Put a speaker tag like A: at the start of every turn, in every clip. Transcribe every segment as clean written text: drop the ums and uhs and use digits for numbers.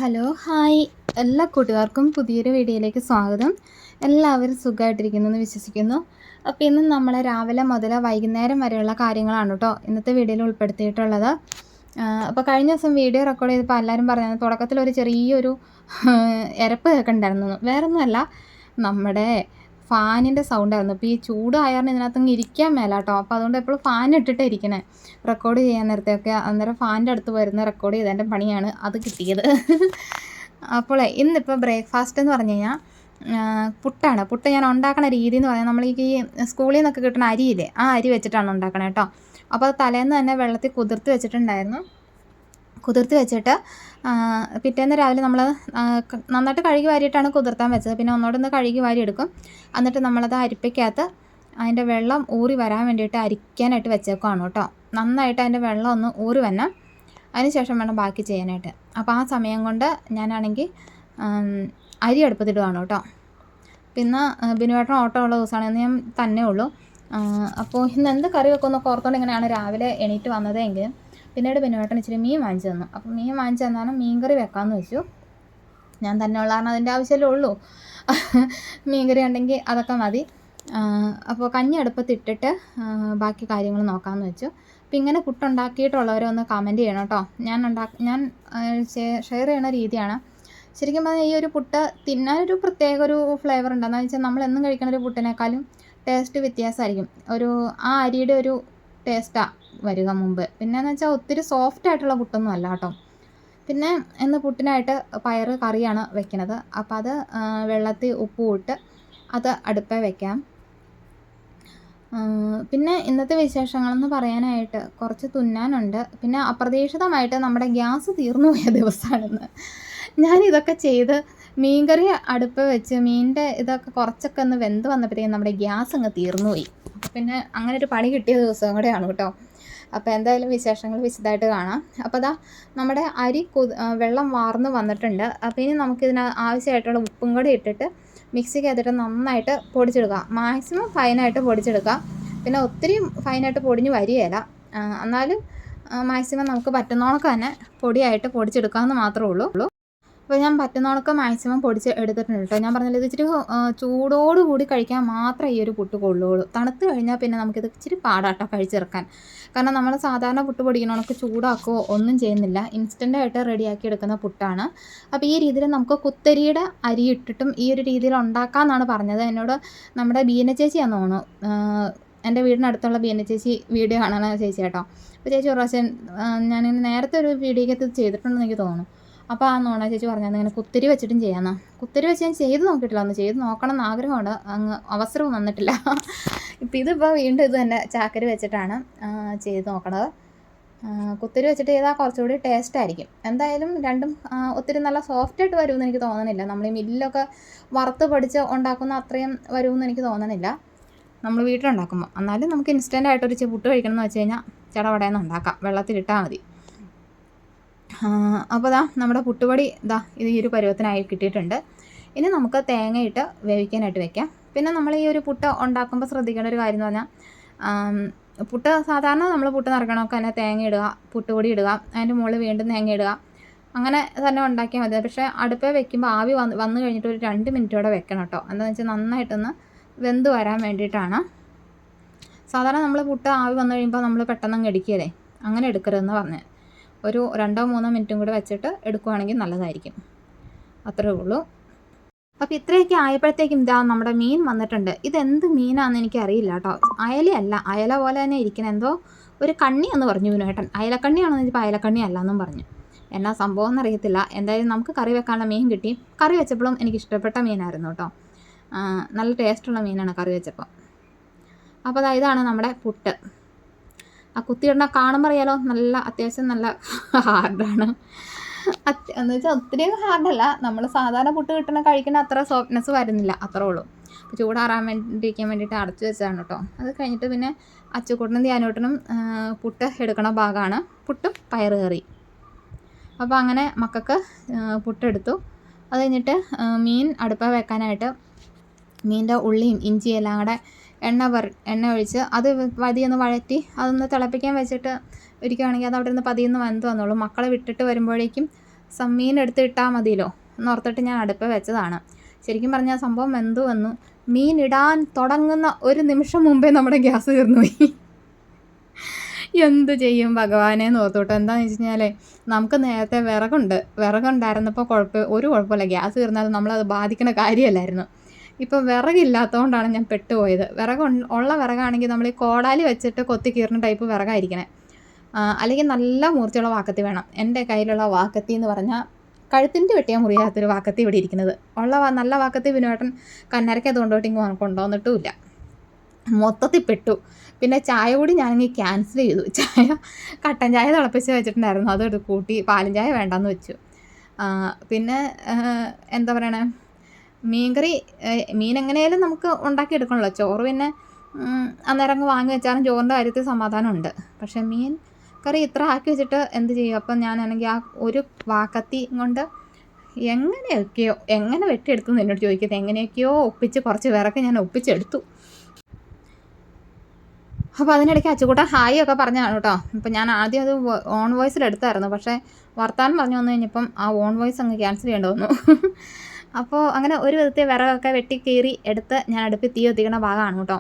A: Hello hi എല്ലാ കൂട്ടുകാർക്കും പുതിയൊരു വീഡിയോയിലേക്ക് സ്വാഗതം. എല്ലാവരും സുഖമായിട്ടിരിക്കുന്നു എന്ന് വിശ്വസിക്കുന്നു. അപ്പോൾ ഇന്ന് നമ്മൾ രാവിലെ മുതൽ വൈകുന്നേരം വരെയുള്ള കാര്യങ്ങളാണ് കേട്ടോ ഇന്നത്തെ വീഡിയോയിൽ ഉൾപ്പെടുത്തിയിട്ടുള്ളത്. അപ്പോൾ കഴിഞ്ഞ ദിവസം വീഡിയോ റെക്കോർഡ് ചെയ്തപ്പോൾ എല്ലാവരും പറഞ്ഞത് തുടക്കത്തിലൊരു ചെറിയൊരു എരപ്പ് കേൾക്കണ്ടായിരുന്നു. വേറൊന്നുമല്ല, നമ്മുടെ ഫാനിൻ്റെ സൗണ്ടായിരുന്നു. അപ്പോൾ ഈ ചൂടായറിന് ഇതിനകത്തങ്ങ് ഇരിക്കാൻ മേല കേട്ടോ. അപ്പോൾ അതുകൊണ്ട് എപ്പോഴും ഫാൻ ഇട്ടിട്ടേ ഇരിക്കണേ റെക്കോർഡ് ചെയ്യാൻ നേരത്തെയൊക്കെ. അന്നേരം ഫാനിൻ്റെ അടുത്ത് വരുന്ന റെക്കോർഡ് ചെയ്തതിൻ്റെ പണിയാണ് അത് കിട്ടിയത്. അപ്പോൾ ഇന്നിപ്പോൾ ബ്രേക്ക്ഫാസ്റ്റ് എന്ന് പറഞ്ഞു കഴിഞ്ഞാൽ പുട്ടാണ്. പുട്ട് ഞാൻ ഉണ്ടാക്കണ രീതി എന്ന് പറഞ്ഞാൽ നമ്മൾ ഈ സ്കൂളിൽ നിന്നൊക്കെ കിട്ടുന്ന അരിയില്ലേ, ആ അരി വെച്ചിട്ടാണ് ഉണ്ടാക്കണേ കേട്ടോ. അപ്പോൾ അത് തലേന്ന് തന്നെ വെള്ളത്തിൽ കുതിർത്ത് വെച്ചിട്ടുണ്ടായിരുന്നു. കുതിർത്ത് വെച്ചിട്ട് പിറ്റേന്ന് രാവിലെ നമ്മൾ നന്നായിട്ട് കഴുകി വാരിയിട്ടാണ് കുതിർത്താൻ വെച്ചത്. പിന്നെ ഒന്നോടൊന്ന് കഴുകി വാരി എടുക്കും. എന്നിട്ട് നമ്മളത് അരിപ്പയ്ക്കകത്ത് അതിൻ്റെ വെള്ളം ഊറി വരാൻ വേണ്ടിയിട്ട് അരിക്കാനായിട്ട് വെച്ചേക്കുവാണ് കേട്ടോ. നന്നായിട്ട് അതിൻ്റെ വെള്ളം ഒന്ന് ഊറി വന്നാൽ അതിന് ശേഷം വേണം ബാക്കി ചെയ്യാനായിട്ട്. അപ്പോൾ ആ സമയം കൊണ്ട് ഞാനാണെങ്കിൽ അരി അടുപ്പത്തിടുകയാണ് കേട്ടോ. പിന്നെ ബിനുവേട്ടൻ ഓട്ടോ ഉള്ള ദിവസമാണ്, ഇന്ന് ഞാൻ തന്നെ ഉള്ളൂ. അപ്പോൾ ഇന്ന് എന്ത് കറി വെക്കുമെന്നൊക്കെ ഓർത്തുകൊണ്ട് ഇങ്ങനെയാണ് രാവിലെ എണീറ്റ് വന്നതെങ്കിലും പിന്നീട് ബിനുവേട്ടൻ ഇച്ചിരി മീൻ വാങ്ങിച്ചു തന്നു. അപ്പോൾ മീൻ വാങ്ങിച്ചു തന്നാലും മീൻ കറി വെക്കാമെന്ന് വെച്ചു. ഞാൻ തന്നെ ഉള്ള കാരണം അതിൻ്റെ ആവശ്യമല്ലേ ഉള്ളൂ. മീൻ കറി ഉണ്ടെങ്കിൽ അതൊക്കെ മതി. അപ്പോൾ കഞ്ഞി അടുപ്പത്തിട്ടിട്ട് ബാക്കി കാര്യങ്ങൾ നോക്കാമെന്ന് വെച്ചു. അപ്പോൾ ഇങ്ങനെ പുട്ടുണ്ടാക്കിയിട്ടുള്ളവരൊന്ന് കമൻറ്റ് ചെയ്യണം കേട്ടോ. ഞാൻ ഷെയർ ചെയ്യണ രീതിയാണ്. ശരിക്കും പറഞ്ഞാൽ ഈ ഒരു പുട്ട് തിന്നാനൊരു പ്രത്യേക ഒരു ഫ്ലേവർ ഉണ്ട്. എന്താണെന്ന് വെച്ചാൽ നമ്മൾ എന്നും കഴിക്കുന്ന ഒരു പുട്ടിനേക്കാളും ടേസ്റ്റ് വ്യത്യാസമായിരിക്കും. ആ അരിയുടെ ഒരു ടേസ്റ്റാണ് വരിക മുമ്പ്. പിന്നെയെന്ന് വെച്ചാൽ ഒത്തിരി സോഫ്റ്റ് ആയിട്ടുള്ള പുട്ടൊന്നും അല്ല കേട്ടോ. പിന്നെ ഇന്ന് പുട്ടിനായിട്ട് പയറ് കറിയാണ് വെക്കുന്നത്. അപ്പോൾ അത് വെള്ളത്തിൽ ഉപ്പ് ഇട്ട് അത് അടുപ്പിൽ വെക്കാം. പിന്നെ ഇന്നത്തെ വിശേഷങ്ങളെന്ന് പറയാനായിട്ട് കുറച്ച് തുന്നാനുണ്ട്. പിന്നെ അപ്രതീക്ഷിതമായിട്ട് നമ്മുടെ ഗ്യാസ് തീർന്നു പോയ ദിവസമാണെന്ന്. ഞാനിതൊക്കെ ചെയ്ത് മീൻകറി അടുപ്പ് വെച്ച് മീനിൻ്റെ ഇതൊക്കെ കുറച്ചൊക്കെ ഒന്ന് വെന്ത് വന്നപ്പോഴത്തേക്കും നമ്മുടെ ഗ്യാസ് അങ്ങ് തീർന്നു പോയി. പിന്നെ അങ്ങനെ ഒരു പണി കിട്ടിയ ദിവസം കൂടെയാണ് കേട്ടോ. അപ്പോൾ എന്തായാലും വിശേഷങ്ങൾ വിശദമായിട്ട് കാണാം. അപ്പോൾ അതാ നമ്മുടെ അരി വെള്ളം വാർന്ന് വന്നിട്ടുണ്ട്. അപ്പോൾ ഇനി നമുക്കിതിന് ആവശ്യമായിട്ടുള്ള ഉപ്പും കൂടി ഇട്ടിട്ട് മിക്സിക്കകത്തിട്ട് നന്നായിട്ട് പൊടിച്ചെടുക്കുക. മാക്സിമം ഫൈനായിട്ട് പൊടിച്ചെടുക്കുക. പിന്നെ ഒത്തിരി ഫൈനായിട്ട് പൊടിഞ്ഞ് വരികയില്ല, എന്നാലും മാക്സിമം നമുക്ക് പറ്റുന്നോണക്ക് തന്നെ പൊടിയായിട്ട് പൊടിച്ചെടുക്കാമെന്ന് മാത്രമേ ഉള്ളൂ. അപ്പോൾ ഞാൻ പറ്റുന്നോണക്ക് മാക്സിമം പൊടിച്ച് എടുത്തിട്ടുണ്ട് കേട്ടോ. ഞാൻ പറഞ്ഞില്ല, ഇത് ഇച്ചിരി ചൂടോടുകൂടി കഴിക്കാൻ മാത്രമേ ഈ ഒരു പുട്ട് കൊള്ളുകയുള്ളൂ. തണുത്ത് കഴിഞ്ഞാൽ പിന്നെ നമുക്കിത് ഇച്ചിരി പാടാട്ടോ കഴിച്ചിറക്കാൻ. കാരണം നമ്മൾ സാധാരണ പുട്ട് പൊടിക്കണോണക്ക് ചൂടാക്കുകയോ ഒന്നും ചെയ്യുന്നില്ല, ഇൻസ്റ്റൻ്റായിട്ട് റെഡിയാക്കി എടുക്കുന്ന പുട്ടാണ്. അപ്പോൾ ഈ രീതിയിൽ നമുക്ക് കുത്തരിയുടെ അരി ഇട്ടിട്ടും ഈ ഒരു രീതിയിൽ ഉണ്ടാക്കാമെന്നാണ് പറഞ്ഞത്. എന്നോട് നമ്മുടെ ബീന ചേച്ചിയാന്ന് തോന്നുന്നു, എൻ്റെ വീടിനടുത്തുള്ള ബീന ചേച്ചി വീഡിയോ കാണാൻ ചേച്ചി കേട്ടോ. അപ്പോൾ ചേച്ചി ഒരു പ്രാവശ്യം ഞാൻ നേരത്തെ ഒരു വീഡിയോയ്ക്കകത്ത് ചെയ്തിട്ടുണ്ടെന്ന് എനിക്ക് തോന്നുന്നു. അപ്പോൾ ആ നോണ ചേച്ചി പറഞ്ഞത് ഇങ്ങനെ കുത്തിരി വെച്ചിട്ടും ചെയ്യാമെന്ന്. കുത്തിരി വെച്ച് ഞാൻ ചെയ്ത് നോക്കിയിട്ടില്ല, ഒന്ന് ചെയ്ത് നോക്കണം എന്ന് ആഗ്രഹമുണ്ട്, അങ്ങ് അവസരവും വന്നിട്ടില്ല. ഇപ്പം ഇതിപ്പോൾ വീണ്ടും ഇത് തന്നെ ചാക്കരി വെച്ചിട്ടാണ് ചെയ്ത് നോക്കണത്. കുത്തിരി വെച്ചിട്ട് ചെയ്താൽ കുറച്ചുകൂടി ടേസ്റ്റ് ആയിരിക്കും. എന്തായാലും രണ്ടും ഒത്തിരി നല്ല സോഫ്റ്റായിട്ട് വരുമെന്ന് എനിക്ക് തോന്നണില്ല. നമ്മൾ ഈ മില്ലൊക്കെ വറുത്ത് പൊടിച്ച് ഉണ്ടാക്കുന്ന അത്രയും വരുമെന്ന് എനിക്ക് തോന്നണില്ല നമ്മൾ വീട്ടിലുണ്ടാക്കുമ്പോൾ. എന്നാലും നമുക്ക് ഇൻസ്റ്റൻ്റായിട്ടൊരു പുട്ട് കഴിക്കണം എന്ന് വെച്ച് കഴിഞ്ഞാൽ ചടവടയെന്ന് ഉണ്ടാക്കാം, വെള്ളത്തിലിട്ടാൽ മതി. അപ്പോൾ നമ്മുടെ പുട്ടുപൊടി ഇത് ഈ ഒരു പരുവത്തിനായി കിട്ടിയിട്ടുണ്ട്. ഇനി നമുക്ക് തേങ്ങയിട്ട് വേവിക്കാനായിട്ട് വെക്കാം. പിന്നെ നമ്മൾ ഈ ഒരു പുട്ട് ഉണ്ടാക്കുമ്പോൾ ശ്രദ്ധിക്കേണ്ട ഒരു കാര്യം എന്ന് പറഞ്ഞാൽ, പുട്ട് സാധാരണ നമ്മൾ പുട്ട് നിറക്കണമൊക്കെ തന്നെ തേങ്ങ ഇടുക, പുട്ടുപൊടി ഇടുക, അതിൻ്റെ മുകളിൽ വീണ്ടും തേങ്ങ ഇടുക, അങ്ങനെ തന്നെ ഉണ്ടാക്കിയാൽ മതി. പക്ഷേ അടുപ്പിൽ വെക്കുമ്പോൾ ആവി വന്നു കഴിഞ്ഞിട്ട് ഒരു 2 മിനിറ്റോടെ വെക്കണം കേട്ടോ. എന്താണെന്ന് വെച്ചാൽ നന്നായിട്ടൊന്ന് വെന്ത് വരാൻ വേണ്ടിയിട്ടാണ്. സാധാരണ നമ്മൾ പുട്ട് ആവി വന്നു കഴിയുമ്പോൾ നമ്മൾ പെട്ടെന്ന് എടുക്കുകയല്ലേ, അങ്ങനെ എടുക്കരുതെന്ന് പറഞ്ഞത്. ഒരു 2-3 മിനിറ്റും കൂടെ വെച്ചിട്ട് എടുക്കുകയാണെങ്കിൽ നല്ലതായിരിക്കും. അത്രേ ഉള്ളൂ. അപ്പോൾ ഇത്രയൊക്കെ ആയപ്പോഴത്തേക്കും നമ്മുടെ മീൻ വന്നിട്ടുണ്ട്. ഇതെന്ത് മീനാണെന്ന് എനിക്കറിയില്ല കേട്ടോ. അയലയല്ല, അയല പോലെ തന്നെ ഇരിക്കണം, എന്തോ ഒരു കണ്ണിയെന്ന് പറഞ്ഞു വിനുവേട്ടൻ. അയലക്കണ്ണിയാണെന്ന് വെച്ചപ്പോൾ അയലക്കണ്ണി അല്ലെന്നും പറഞ്ഞു. എന്നാ സംഭവം എന്നറിയത്തില്ല. എന്തായാലും നമുക്ക് കറി വെക്കാനുള്ള മീൻ കിട്ടി. കറി വെച്ചപ്പോഴും എനിക്ക് ഇഷ്ടപ്പെട്ട മീനായിരുന്നു കേട്ടോ. നല്ല ടേസ്റ്റുള്ള മീനാണ് കറി വെച്ചപ്പോൾ. അപ്പോൾ ഇതാണ് നമ്മുടെ പുട്ട്. ആ കുത്തിയിടണ കാണുമ്പോൾ അറിയാലോ, നല്ല അത്യാവശ്യം നല്ല ഹാർഡാണ്. എന്ന് വെച്ചാൽ ഒത്തിരി ഹാർഡല്ല, നമ്മൾ സാധാരണ പുട്ട് കഴിക്കുന്ന അത്ര സോഫ്റ്റ്നെസ് വരുന്നില്ല, അത്രേ ഉള്ളൂ. അപ്പോൾ ചൂടാറാൻ വേണ്ടിയിരിക്കാൻ വേണ്ടിയിട്ട് അടച്ചു വെച്ചതാണ് കേട്ടോ. അത് കഴിഞ്ഞിട്ട് പിന്നെ അച്ചുകൂട്ടനും ധ്യാനൂട്ടനും പുട്ട് എടുക്കണ ഭാഗമാണ് പുട്ടും പയറ് കറി. അപ്പോൾ അങ്ങനെ മക്കൾക്ക് പുട്ടെടുത്തു. അത് കഴിഞ്ഞിട്ട് മീൻ അടുപ്പിൽ വെക്കാനായിട്ട് മീനിൻ്റെ ഉള്ളിയും ഇഞ്ചിയും എല്ലാം കൂടെ എണ്ണ ഒഴിച്ച് അത് പതിയൊന്ന് വഴറ്റി അതൊന്ന് തിളപ്പിക്കാൻ വെച്ചിട്ട് ഇരിക്കുകയാണെങ്കിൽ അത് അവിടെ നിന്ന് പതിയൊന്ന് വെന്ത് വന്നോളും. മക്കളെ വിട്ടിട്ട് വരുമ്പോഴേക്കും മീൻ എടുത്ത് ഇട്ടാൽ മതിയല്ലോ എന്നോർത്തിട്ട് ഞാൻ അടുപ്പ് വെച്ചതാണ്. ശരിക്കും പറഞ്ഞാൽ സംഭവം വെന്തു വന്നു. മീൻ ഇടാൻ തുടങ്ങുന്ന ഒരു നിമിഷം മുമ്പേ നമ്മുടെ ഗ്യാസ് തീർന്നുപോയി. എന്ത് ചെയ്യും ഭഗവാനെ നോർത്തോട്ട്. എന്താണെന്ന് വെച്ച് കഴിഞ്ഞാൽ നമുക്ക് നേരത്തെ വിറകുണ്ടായിരുന്നപ്പോൾ ഒരു കുഴപ്പമില്ല, ഗ്യാസ് തീർന്നാലും നമ്മളത് ബാധിക്കുന്ന കാര്യമല്ലായിരുന്നു. ഇപ്പോൾ വിറകില്ലാത്തതുകൊണ്ടാണ് ഞാൻ പെട്ടുപോയത്. ഉള്ള വിറകാണെങ്കിൽ നമ്മൾ ഈ കോടാലി വെച്ചിട്ട് കൊത്തി കീറുന്ന ടൈപ്പ് വിറകായിരിക്കണേ. അല്ലെങ്കിൽ നല്ല മൂർച്ചയുള്ള വാക്കത്തി വേണം. എൻ്റെ കയ്യിലുള്ള വാക്കത്തി എന്ന് പറഞ്ഞാൽ കഴുത്തിൻ്റെ വെട്ടിയാൽ മുറിയാത്തൊരു വാക്കത്തി ഇവിടെ ഇരിക്കുന്നത്. നല്ല വാക്കത്തി വിനുവേട്ടൻ കന്നരയ്ക്ക് അതുകൊണ്ടോട്ട് ഇങ്ങ് കൊണ്ടുവന്നിട്ടുമില്ല. മൊത്തത്തിൽ പെട്ടു. പിന്നെ ചായ കൂടി ഞാനിങ്ങനെ ക്യാൻസൽ ചെയ്തു. കട്ടൻ ചായ തിളപ്പിച്ച് വെച്ചിട്ടുണ്ടായിരുന്നു, അത് കൂട്ടി പാലും ചായ വേണ്ടെന്ന് വെച്ചു. പിന്നെ എന്താ പറയണേ, മീൻകറി മീൻ എങ്ങനെയായാലും നമുക്ക് ഉണ്ടാക്കിയെടുക്കണമല്ലോ. ചോറ് പിന്നെ അന്നേരം അങ്ങ് വാങ്ങി വെച്ചാലും ചോറിൻ്റെ കാര്യത്തിൽ സമാധാനമുണ്ട്. പക്ഷേ മീൻ കറി ഇത്ര ആക്കി വെച്ചിട്ട് എന്ത് ചെയ്യും? അപ്പം ഞാനാണെങ്കിൽ ആ ഒരു വാക്കത്തി കൊണ്ട് എങ്ങനെ വെട്ടിയെടുത്തു എന്ന് എന്നോട് ചോദിക്കുന്നത്. എങ്ങനെയൊക്കെയോ ഒപ്പിച്ച് കുറച്ച് വിറക്ക് ഞാൻ ഒപ്പിച്ചെടുത്തു. അപ്പോൾ അതിനിടയ്ക്ക് അച്ചുകൂട്ടൻ ഹായ് ഒക്കെ പറഞ്ഞതാണ് കേട്ടോ. ഇപ്പം ഞാൻ ആദ്യം അത് ഓൺ വോയിസിലെടുത്തായിരുന്നു, പക്ഷേ വർത്താനം പറഞ്ഞു വന്നു കഴിഞ്ഞപ്പം ആ ഓൺ വോയിസ് അങ്ങ് ക്യാൻസൽ ചെയ്യേണ്ടി വന്നു. അപ്പോൾ അങ്ങനെ ഒരു വിധത്തിൽ വിറകൊക്കെ വെട്ടി കീറി എടുത്ത് ഞാൻ അടുപ്പിൽ തീ കത്തിക്കണ ഭാഗമാണ് കേട്ടോ.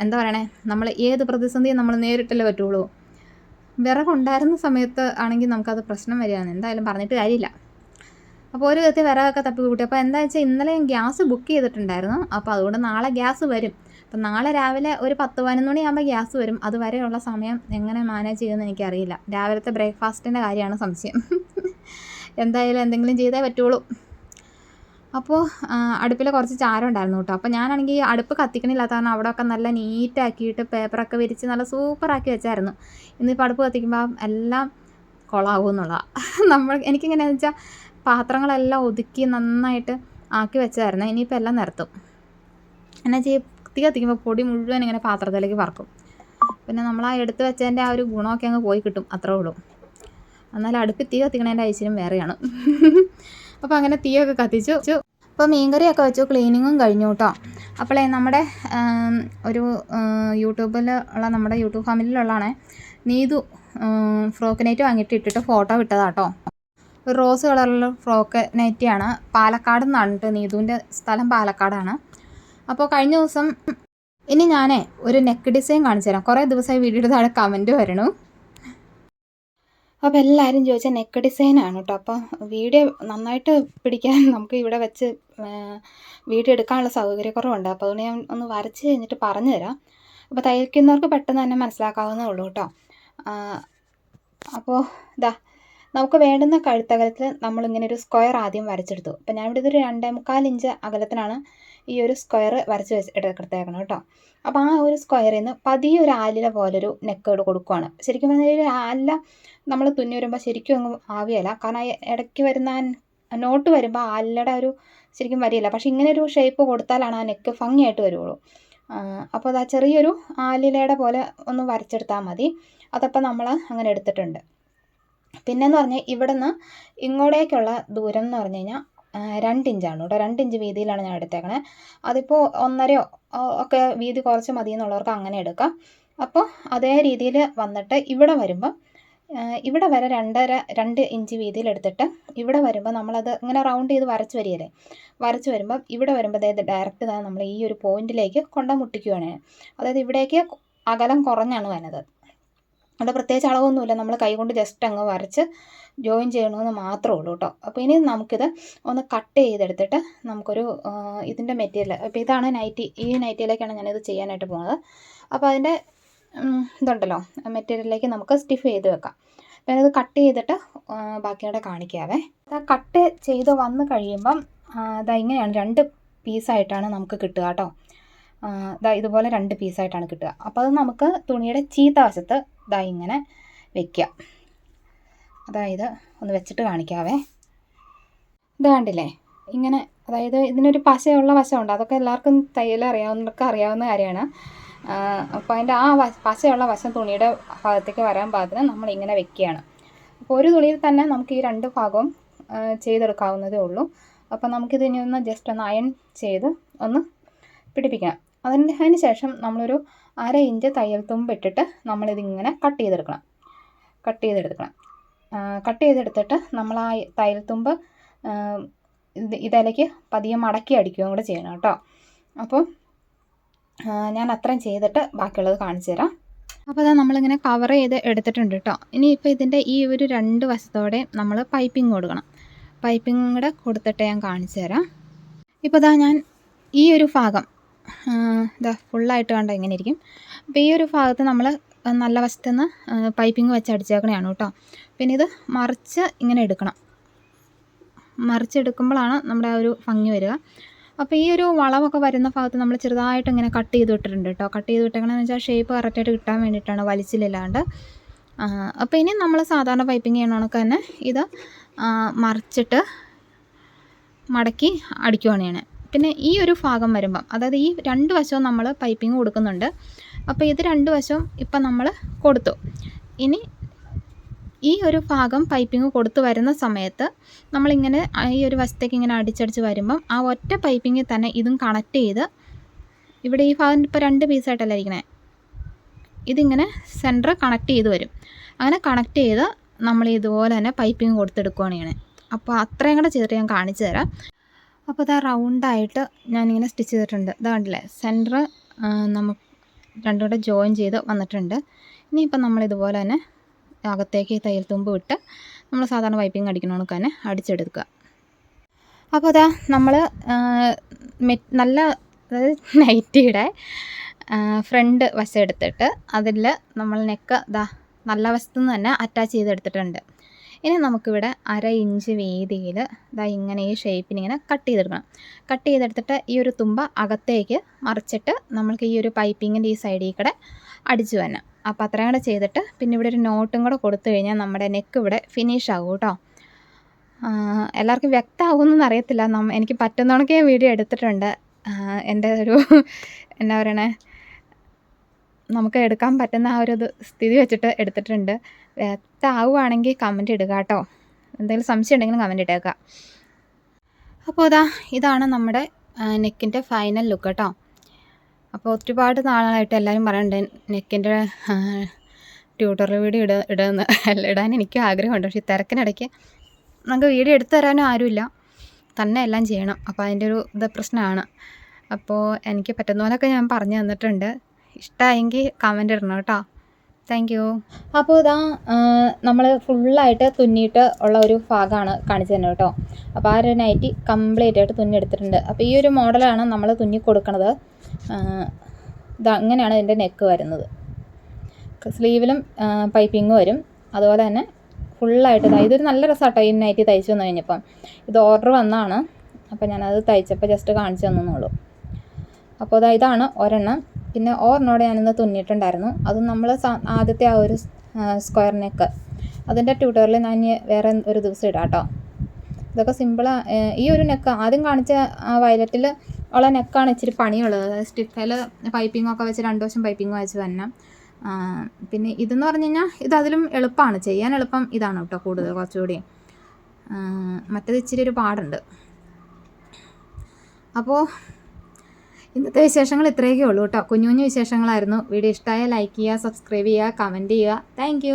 A: എന്താ പറയണേ, നമ്മൾ ഏത് പ്രതിസന്ധിയും നമ്മൾ നേരിട്ടല്ലേ പറ്റുള്ളൂ. വിറകുണ്ടായിരുന്ന സമയത്ത് ആണെങ്കിൽ നമുക്കത് പ്രശ്നം വരികയാണ്, എന്തായാലും പറഞ്ഞിട്ട് കാര്യമില്ല. അപ്പോൾ ഒരു വിധത്തിൽ വിറകൊക്കെ തപ്പി കൂട്ടി. അപ്പോൾ എന്താ വെച്ചാൽ ഇന്നലെ ഞാൻ ഗ്യാസ് ബുക്ക് ചെയ്തിട്ടുണ്ടായിരുന്നു. അപ്പോൾ അതുകൊണ്ട് നാളെ ഗ്യാസ് വരും. അപ്പം നാളെ രാവിലെ ഒരു 10-11 മണിയാകുമ്പോൾ ഗ്യാസ് വരും. അതുവരെയുള്ള സമയം എങ്ങനെ മാനേജ് ചെയ്യുമെന്ന് എനിക്കറിയില്ല. രാവിലത്തെ ബ്രേക്ക്ഫാസ്റ്റിൻ്റെ കാര്യമാണ് സംശയം. എന്തായാലും എന്തെങ്കിലും ചെയ്തേ പറ്റുള്ളൂ. അപ്പോൾ അടുപ്പിൽ കുറച്ച് ചാരം ഉണ്ടായിരുന്നു കേട്ടോ. അപ്പോൾ ഞാനാണെങ്കിൽ അടുപ്പ് കത്തിക്കണില്ലാത്ത കാരണം അവിടെയൊക്കെ നല്ല നീറ്റാക്കിയിട്ട് പേപ്പറൊക്കെ വിരിച്ച് നല്ല സൂപ്പറാക്കി വെച്ചായിരുന്നു. ഇന്നിപ്പോൾ അടുപ്പ് കത്തിക്കുമ്പോൾ എല്ലാം കൊളാവും എന്നുള്ളതാണ്. എനിക്കിങ്ങനെയാണെന്ന് വെച്ചാൽ പാത്രങ്ങളെല്ലാം ഒതുക്കി നന്നായിട്ട് ആക്കി വെച്ചായിരുന്നു. ഇനിയിപ്പോൾ എല്ലാം നിരത്തും. എന്നാ തീ കത്തിക്കുമ്പോൾ പൊടി മുഴുവൻ ഇങ്ങനെ പാത്രത്തിലേക്ക് പറക്കും. പിന്നെ നമ്മൾ ആ എടുത്ത് വെച്ചതിൻ്റെ ആ ഒരു ഗുണമൊക്കെ അങ്ങ് പോയി കിട്ടും, അത്രേ ഉള്ളൂ. എന്നാലും അടുപ്പിൽ തീ കത്തിക്കണതിൻ്റെ ഐശ്വര്യം വേറെയാണ്. അപ്പോൾ അങ്ങനെ തീയൊക്കെ കത്തിച്ചു. അപ്പോൾ മീൻകറിയൊക്കെ വെച്ചു, ക്ലീനിങ്ങും കഴിഞ്ഞു കേട്ടോ. അപ്പോളേ നമ്മുടെ ഒരു യൂട്യൂബിൽ ഉള്ള നമ്മുടെ യൂട്യൂബ് ഫാമിലിയിലുള്ളതാണ് നീതു ഫ്രോക്ക് നൈറ്റ് വാങ്ങിയിട്ട് ഇട്ടിട്ട് ഫോട്ടോ വിട്ടതാട്ടോ. ഒരു റോസ് കളറിലുള്ള ഫ്രോക്ക് നൈറ്റിയാണ്. പാലക്കാട് നിന്നാണ് കേട്ടോ. നീതുവിൻ്റെ സ്ഥലം പാലക്കാടാണ്. അപ്പോൾ കഴിഞ്ഞ ദിവസം ഇനി ഞാനേ ഒരു നെക്ക് ഡിസൈൻ കാണിച്ചു തരാം. കുറേ ദിവസമായി വീഡിയോയുടെ താഴെ കമൻറ്റ് വരണു. അപ്പോൾ എല്ലാവരും ചോദിച്ചാൽ നെക്ക് ഡിസൈനാണ് കേട്ടോ. അപ്പോൾ വീഡിയോ നന്നായിട്ട് പിടിക്കാൻ നമുക്ക് ഇവിടെ വെച്ച് വീഡിയോ എടുക്കാനുള്ള സൗകര്യക്കുറവുണ്ട്. അപ്പോൾ അതുകൊണ്ട് ഞാൻ ഒന്ന് വരച്ച് കഴിഞ്ഞിട്ട് പറഞ്ഞു തരാം. അപ്പോൾ തയ്ക്കുന്നവർക്ക് പെട്ടെന്ന് തന്നെ മനസ്സിലാക്കാവുന്നേ ഉള്ളൂ കേട്ടോ. അപ്പോൾ നമുക്ക് വേണ്ടുന്ന കഴുത്തകലത്തിൽ നമ്മളിങ്ങനെ ഒരു സ്ക്വയർ ആദ്യം വരച്ചെടുത്തു. അപ്പോൾ ഞാനിവിടെ ഇതൊരു 2.25 ഇഞ്ച് അകലത്തിനാണ് ഈ ഒരു സ്ക്വയർ വരച്ച് എടുത്തേക്കണം കേട്ടോ. അപ്പോൾ ആ ഒരു സ്ക്വയറിൽ നിന്ന് പതിയെ ഒരു ആലില പോലൊരു നെക്കോട് കൊടുക്കുകയാണ്. ശരിക്കും പറഞ്ഞാൽ ഒരു ആലില നമ്മൾ തുന്നി വരുമ്പോൾ ശരിക്കും ഒന്നും ആവിയല്ല. കാരണം ഇടയ്ക്ക് വരുന്ന നോട്ട് വരുമ്പോൾ ആലിലയുടെ ഒരു ശരിക്കും വരില്ല. പക്ഷേ ഇങ്ങനെ ഒരു ഷേപ്പ് കൊടുത്താലാണ് ആ നെക്ക് ഭംഗിയായിട്ട് വരുള്ളൂ. അപ്പോൾ അതാ ചെറിയൊരു ആലിലയുടെ പോലെ ഒന്ന് വരച്ചെടുത്താൽ മതി. അതപ്പോൾ നമ്മൾ അങ്ങനെ എടുത്തിട്ടുണ്ട്. പിന്നെയെന്ന് പറഞ്ഞാൽ ഇവിടെ നിന്ന് ഇങ്ങോട്ടേക്കുള്ള ദൂരം എന്ന് പറഞ്ഞു കഴിഞ്ഞാൽ 2 ഇഞ്ചാണ് കേട്ടോ. 2 ഇഞ്ച് വീതിയിലാണ് ഞാൻ എടുത്തേക്കണേ. അതിപ്പോൾ 1.5 ഒക്കെ വീതി കുറച്ച് മതി എന്നുള്ളവർക്ക് അങ്ങനെ എടുക്കാം. അപ്പോൾ അതേ രീതിയിൽ വന്നിട്ട് ഇവിടെ വരുമ്പോൾ ഇവിടെ വരെ 2 ഇഞ്ച് വീതിയിൽ എടുത്തിട്ട് ഇവിടെ വരുമ്പോൾ നമ്മളത് ഇങ്ങനെ റൗണ്ട് ചെയ്ത് വരച്ച് വരുമ്പോൾ ഇവിടെ വരുമ്പോൾ അതായത് ഡയറക്റ്റ് നമ്മൾ ഈ ഒരു പോയിന്റിലേക്ക് മുട്ടിക്കുകയാണ്. അതായത് ഇവിടേക്ക് അകലം കുറഞ്ഞാണ് വരുന്നത്. അവിടെ പ്രത്യേകിച്ച് അളവൊന്നുമില്ല, നമ്മൾ കൈകൊണ്ട് ജസ്റ്റ് അങ്ങ് വരച്ച് ജോയിൻ ചെയ്യണമെന്ന് മാത്രമേ ഉള്ളൂ കേട്ടോ. അപ്പോൾ ഇനി നമുക്കിത് ഒന്ന് കട്ട് ചെയ്തെടുത്തിട്ട് നമുക്കൊരു ഇതിൻ്റെ മെറ്റീരിയൽ, അപ്പോൾ ഇതാണ് നൈറ്റി, ഈ നൈറ്റിയിലേക്കാണ് ഞാനിത് ചെയ്യാനായിട്ട് പോകുന്നത്. അപ്പോൾ അതിൻ്റെ ഇതുണ്ടല്ലോ മെറ്റീരിയലിലേക്ക് നമുക്ക് സ്റ്റിഫ് ചെയ്ത് വെക്കാം. അപ്പോൾ ഞാനത് കട്ട് ചെയ്തിട്ട് ബാക്കിയോടെ കാണിക്കാവേ. കട്ട് ചെയ്ത് വന്ന് കഴിയുമ്പം ഇങ്ങനെയാണ് 2 പീസായിട്ടാണ് നമുക്ക് കിട്ടുക കേട്ടോ. ഇതുപോലെ 2 പീസായിട്ടാണ് കിട്ടുക. അപ്പോൾ അത് നമുക്ക് തുണിയുടെ ചീത്ത വശത്ത് ഇങ്ങനെ വെക്കുക. അതായത് ഒന്ന് വെച്ചിട്ട് കാണിക്കാവേ. ഇത് കണ്ടില്ലേ ഇങ്ങനെ, അതായത് ഇതിനൊരു പശയുള്ള വശമുണ്ട്. അതൊക്കെ എല്ലാവർക്കും തയ്യൽ അറിയാവുന്നവർക്ക് അറിയാവുന്ന കാര്യമാണ്. അപ്പോൾ അതിൻ്റെ ആ പശയുള്ള വശം തുണിയുടെ ഭാഗത്തേക്ക് വരാൻ പാകത്തിന് നമ്മളിങ്ങനെ വെക്കുകയാണ്. അപ്പോൾ ഒരു തുണിയിൽ തന്നെ നമുക്ക് ഈ 2 ഭാഗവും ചെയ്തെടുക്കാവുന്നതേ ഉള്ളൂ. അപ്പോൾ നമുക്കിത് ഇനി ഒന്ന് ജസ്റ്റ് ഒന്ന് അയൺ ചെയ്ത് ഒന്ന് പിടിപ്പിക്കണം. അതിന് ശേഷം നമ്മളൊരു 1/2 ഇഞ്ച് തയ്യൽ തുമ്പ് ഇട്ടിട്ട് നമ്മളിതിങ്ങനെ കട്ട് ചെയ്തെടുക്കണം. കട്ട് ചെയ്തെടുത്തിട്ട് നമ്മൾ ആ തയ്യൽത്തുമ്പ് ഇതിലേക്ക് പതിയെ മടക്കി അടിക്കുകയും കൂടെ ചെയ്യണം കേട്ടോ. അപ്പോൾ ഞാൻ അത്രയും ചെയ്തിട്ട് ബാക്കിയുള്ളത് കാണിച്ചു തരാം. അപ്പോൾ അതാ നമ്മളിങ്ങനെ കവർ ചെയ്ത് എടുത്തിട്ടുണ്ട് കേട്ടോ. ഇനിയിപ്പോൾ ഇതിൻ്റെ ഈ ഒരു 2 വശത്തോടെ നമ്മൾ പൈപ്പിംഗ് കൊടുക്കണം. പൈപ്പിംഗ് കൂടെ കൊടുത്തിട്ട് ഞാൻ കാണിച്ചു തരാം. ഇപ്പോൾ ഇതാ ഞാൻ ഈ ഒരു ഭാഗം ഇതാ ഫുള്ളായിട്ട് കണ്ട ഇങ്ങനെ ഇരിക്കും. അപ്പോൾ ഈ ഒരു ഭാഗത്ത് നമ്മൾ നല്ല വശത്തുനിന്ന് പൈപ്പിംഗ് വെച്ച് അടിച്ചേക്കണതാണ് കേട്ടോ. പിന്നെ ഇത് മറിച്ച് ഇങ്ങനെ എടുക്കണം. മറിച്ചെടുക്കുമ്പോഴാണ് നമ്മുടെ ആ ഒരു ഭംഗി വരിക. അപ്പോൾ ഈ ഒരു വളവൊക്കെ വരുന്ന ഭാഗത്ത് നമ്മൾ ചെറുതായിട്ട് ഇങ്ങനെ കട്ട് ചെയ്ത് വിട്ടിട്ടുണ്ട് കേട്ടോ. കട്ട് ചെയ്ത് വിട്ടേക്കണമെന്ന് വെച്ചാൽ ഷേപ്പ് കറക്റ്റായിട്ട് കിട്ടാൻ വേണ്ടിയിട്ടാണ്, വലിച്ചിലില്ലാണ്ട്. അപ്പോൾ ഇനി നമ്മൾ സാധാരണ പൈപ്പിംഗ് ചെയ്യണ കണക്ക് തന്നെ ഇത് മറിച്ചിട്ട് മടക്കി അടിക്കുകയാണ് ചെയ്യണേ. പിന്നെ ഈ ഒരു ഭാഗം വരുമ്പം, അതായത് ഈ 2 വശവും നമ്മൾ പൈപ്പിംഗ് കൊടുക്കുന്നുണ്ട്. അപ്പോൾ ഇത് 2 വശവും ഇപ്പം നമ്മൾ കൊടുത്തു. ഇനി ഈ ഒരു ഭാഗം പൈപ്പിംഗ് കൊടുത്തു വരുന്ന സമയത്ത് നമ്മളിങ്ങനെ ഈ ഒരു വശത്തേക്ക് ഇങ്ങനെ അടിച്ചടിച്ച് വരുമ്പം ആ ഒറ്റ പൈപ്പിങ്ങിൽ തന്നെ ഇതും കണക്ട് ചെയ്ത്, ഇവിടെ ഈ ഭാഗം ഇപ്പോൾ 2 പീസായിട്ടല്ല ഇരിക്കണേ, ഇതിങ്ങനെ സെൻറ്റർ കണക്ട് ചെയ്ത് വരും. അങ്ങനെ കണക്ട് ചെയ്ത് നമ്മൾ ഇതുപോലെ തന്നെ പൈപ്പിംഗ് കൊടുത്തെടുക്കുകയാണ് ചെയ്യണേ. അപ്പോൾ അത്രയും കൂടെ ചെയ്തിട്ട് ഞാൻ കാണിച്ചു തരാം. അപ്പോൾ ഇതാ റൗണ്ടായിട്ട് ഞാനിങ്ങനെ സ്റ്റിച്ച് ചെയ്തിട്ടുണ്ട്. ഇതാ കണ്ടില്ലേ, സെൻറ്റർ നമുക്ക് രണ്ടും കൂടെ ജോയിൻ ചെയ്ത് വന്നിട്ടുണ്ട്. ഇനിയിപ്പോൾ നമ്മളിതുപോലെ തന്നെ അകത്തേക്ക് തയ്യൽ തുമ്പ് വിട്ട് നമ്മൾ സാധാരണ പൈപ്പിംഗ് അടിക്കണമൊക്കെ തന്നെ അടിച്ചെടുക്കുക. അപ്പോൾ അതാ നമ്മൾ നല്ല, അതായത് നൈറ്റിയുടെ ഫ്രണ്ട് വശം എടുത്തിട്ട് അതിൽ നമ്മൾ നെക്ക് നല്ല വശത്തുനിന്ന് തന്നെ അറ്റാച്ച് ചെയ്തെടുത്തിട്ടുണ്ട്. ഇനി നമുക്കിവിടെ 1/2 ഇഞ്ച് വീതിയിൽ ഇങ്ങനെ ഈ ഷേപ്പിനിങ്ങനെ കട്ട് ചെയ്തെടുക്കണം. കട്ട് ചെയ്തെടുത്തിട്ട് ഈ ഒരു തുമ്പ അകത്തേക്ക് മറിച്ചിട്ട് നമ്മൾക്ക് ഈ ഒരു പൈപ്പിങ്ങിൻ്റെ ഈ സൈഡിൽ കൂടെ അടിച്ചു വരണം. അപ്പോൾ അത്രയും കൂടെ ചെയ്തിട്ട് പിന്നെ ഇവിടെ ഒരു നോട്ടും കൂടെ കൊടുത്തു കഴിഞ്ഞാൽ നമ്മുടെ നെക്ക് ഇവിടെ ഫിനിഷ് ആകും കേട്ടോ. എല്ലാവർക്കും വ്യക്തമാകുമെന്നൊന്നും അറിയത്തില്ല. എനിക്ക് പറ്റുന്നതൊക്കെ വീഡിയോ എടുത്തിട്ടുണ്ട്. എൻ്റെ ഒരു എന്നാ പറയണേ, നമുക്ക് എടുക്കാൻ പറ്റുന്ന ആ ഒരു സ്ഥിതി വെച്ചിട്ട് എടുത്തിട്ടുണ്ട്. വ്യക്തമാവുകയാണെങ്കിൽ കമൻറ്റ് ഇടുക കേട്ടോ. എന്തെങ്കിലും സംശയം ഉണ്ടെങ്കിലും കമൻറ്റ് ഇട്ടേക്കുക. അപ്പോൾ ഇതാണ് നമ്മുടെ നെക്കിൻ്റെ ഫൈനൽ ലുക്ക് കേട്ടോ. അപ്പോൾ ഒരുപാട് നാളായിട്ട് എല്ലാവരും പറയുന്നുണ്ട് നെക്കിൻ്റെ ട്യൂട്ടോറിയൽ വീഡിയോ ഇടാൻ എനിക്കും ആഗ്രഹമുണ്ട്. പക്ഷേ തിരക്കിനിടയ്ക്ക് നമുക്ക് വീഡിയോ എടുത്തു തരാനും ആരുമില്ല, തന്നെ എല്ലാം ചെയ്യണം. അപ്പോൾ അതിൻ്റെ ഒരു പ്രശ്നമാണ്. അപ്പോൾ എനിക്ക് പറ്റുന്ന പോലെയൊക്കെ ഞാൻ പറഞ്ഞു തന്നിട്ടുണ്ട്. ഇഷ്ടമായെങ്കിൽ കമൻറ്റ് ഇടണം കേട്ടോ. Thank you. അപ്പോൾ നമ്മൾ ഫുള്ളായിട്ട് തുന്നിയിട്ട് ഉള്ള ഒരു ഭാഗമാണ് കാണിച്ചു തന്നെ കേട്ടോ. അപ്പോൾ ആ ഒരു നൈറ്റി കംപ്ലീറ്റ് ആയിട്ട് തുന്നിയെടുത്തിട്ടുണ്ട്. അപ്പോൾ ഈ ഒരു മോഡലാണ് നമ്മൾ തുന്നി കൊടുക്കുന്നത്. ഇങ്ങനെയാണ് ഇതിൻ്റെ നെക്ക് വരുന്നത്. സ്ലീവിലും പൈപ്പിങ് വരും. അതുപോലെ തന്നെ ഫുള്ളായിട്ട് ഇതൊരു നല്ല രസമാട്ടോ ഈ നൈറ്റി തയ്ച്ചു വന്നു കഴിഞ്ഞപ്പം. ഇത് ഓർഡർ വന്നതാണ്. അപ്പോൾ ഞാനത് തയ്ച്ചപ്പോൾ ജസ്റ്റ് കാണിച്ചു തന്നുള്ളൂ. അപ്പോൾ ഇതാണ് ഒരെണ്ണം. പിന്നെ ഒരെണ്ണോടെ ഞാനിന്ന് തുന്നിയിട്ടുണ്ടായിരുന്നു. അതും നമ്മൾ ആദ്യത്തെ ആ ഒരു സ്ക്വയർ നെക്ക്, അതിൻ്റെ ട്യൂട്ടോറിയൽ ഞാൻ വേറെ ഒരു ദിവസം ഇടാം കേട്ടോ. ഇതൊക്കെ സിമ്പിളാണ്. ഈ ഒരു നെക്ക് ആദ്യം കാണിച്ച ആ വയലറ്റിൽ ഉള്ള നെക്കാണ് ഇച്ചിരി പണിയുള്ളത്. അതായത് സ്റ്റിഫിൽ പൈപ്പിങ്ങൊക്കെ വെച്ച് 2 വശം പൈപ്പിങ് വെച്ച് തന്നെ. പിന്നെ ഇതെന്ന് പറഞ്ഞു കഴിഞ്ഞാൽ ഇത് അതിലും എളുപ്പമാണ്, ചെയ്യാൻ എളുപ്പം ഇതാണ് കേട്ടോ കൂടുതൽ കുറച്ചുകൂടി. മറ്റേത് ഇച്ചിരി ഒരു പാടുണ്ട്. അപ്പോൾ ഇന്നത്തെ വിശേഷങ്ങൾ ഇത്രയൊക്കെ ഉള്ളൂ കേട്ടോ. കുഞ്ഞു കുഞ്ഞു വിശേഷങ്ങളായിരുന്നു. വീഡിയോ ഇഷ്ടമായ ലൈക്ക് ചെയ്യുക, സബ്സ്ക്രൈബ് ചെയ്യുക, കമൻറ്റ് ചെയ്യുക. താങ്ക്